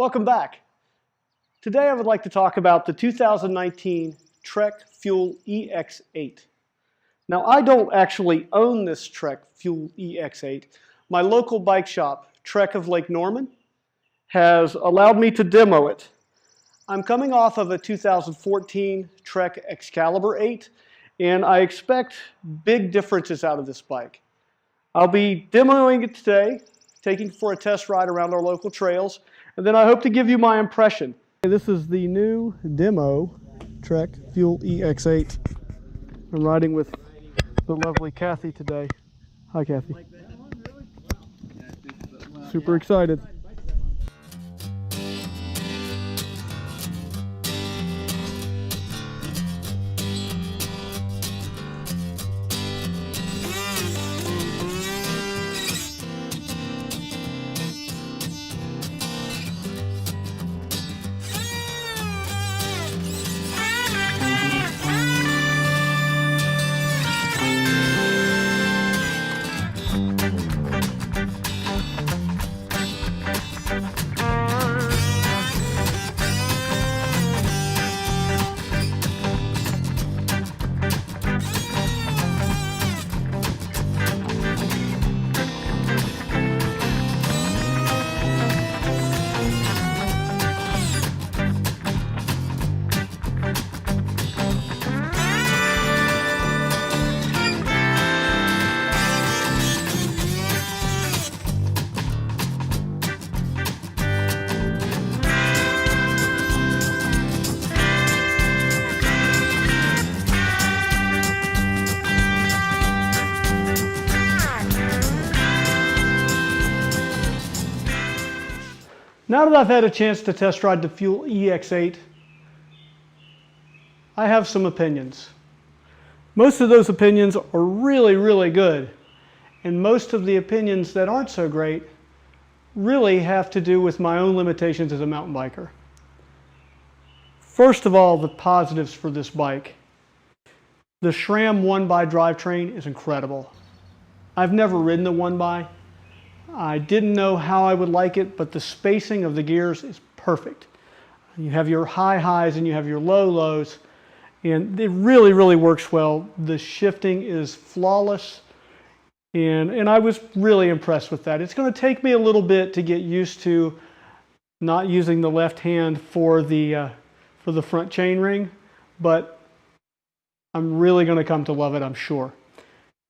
Welcome back. Today I would like to talk about the 2019 Trek Fuel EX8. Now I don't actually own this Trek Fuel EX8. My local bike shop, Trek of Lake Norman, has allowed me to demo it. I'm coming off of a 2014 Trek Excalibur 8, and I expect big differences out of this bike. I'll be demoing it today, taking it for a test ride around our local trails, and then I hope to give you my impression. This is the new demo Trek Fuel EX8. I'm riding with the lovely Kathy today. Hi, Kathy. Super excited. Now that I've had a chance to test ride the Fuel EX8, I have some opinions. Most of those opinions are really, really good. And most of the opinions that aren't so great really have to do with my own limitations as a mountain biker. First of all, the positives for this bike. The SRAM 1x drivetrain is incredible. I've never ridden the 1x. I didn't know how I would like it, but the spacing of the gears is perfect. You have your high highs and you have your low lows, and it really, really works well. The shifting is flawless, and I was really impressed with that. It's going to take me a little bit to get used to not using the left hand for the front chainring, but I'm really going to come to love it, I'm sure.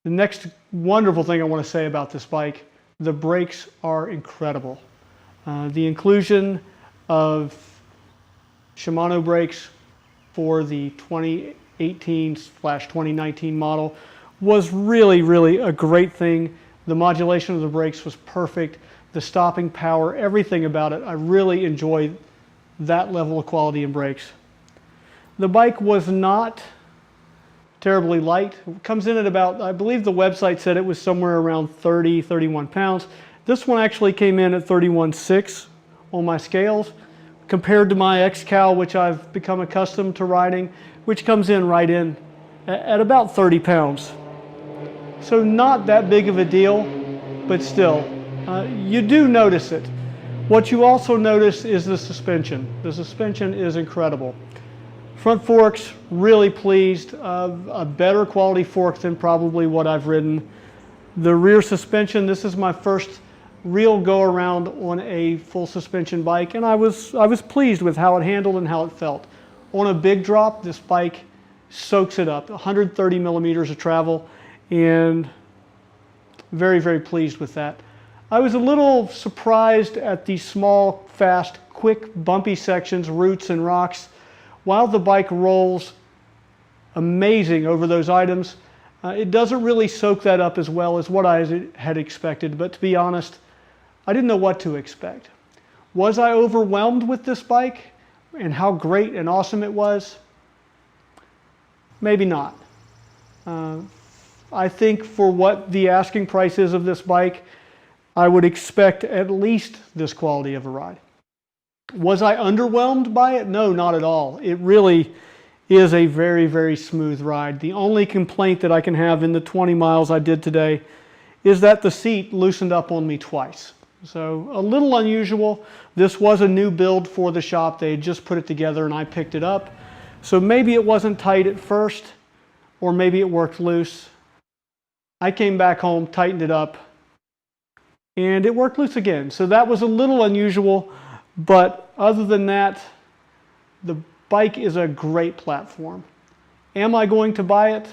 The next wonderful thing I want to say about this bike: the brakes are incredible. The inclusion of Shimano brakes for the 2018/2019 model was really, really a great thing. The modulation of the brakes was perfect. The stopping power, everything about it, I really enjoyed that level of quality in brakes. The bike was not terribly light. It comes in at about, I believe the website said it was somewhere around 30, 31 pounds. This one actually came in at 31.6 on my scales, compared to my Excal, which I've become accustomed to riding, which comes in right in at about 30 pounds. So not that big of a deal, but still, you do notice it. What you also notice is the suspension. The suspension is incredible. Front forks, really pleased. A better quality fork than probably what I've ridden. The rear suspension, this is my first real go around on a full suspension bike, and I was pleased with how it handled and how it felt. On a big drop, this bike soaks it up, 130 millimeters of travel, and very, very pleased with that. I was a little surprised at the small, fast, quick, bumpy sections, roots and rocks. While the bike rolls amazing over those items, it doesn't really soak that up as well as what I had expected. But to be honest, I didn't know what to expect. Was I overwhelmed with this bike and how great and awesome it was? Maybe not. I think for what the asking price is of this bike, I would expect at least this quality of a ride. Was I underwhelmed by it? No, not at all. It really is a very, very smooth ride. The only complaint that I can have in the 20 miles I did today is that the seat loosened up on me twice. So a little unusual. This was a new build for the shop. They had just put it together and I picked it up. So maybe it wasn't tight at first, or maybe it worked loose. I came back home, tightened it up, and it worked loose again. So that was a little unusual, but other than that, the bike is a great platform. Am I going to buy it?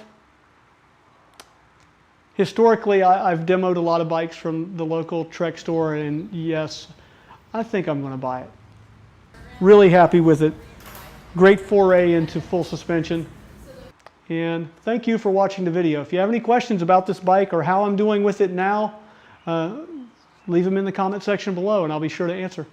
Historically, I've demoed a lot of bikes from the local Trek store, and yes, I think I'm going to buy it. Really happy with it. Great foray into full suspension. And thank you for watching the video. If you have any questions about this bike or how I'm doing with it now, leave them in the comment section below and I'll be sure to answer.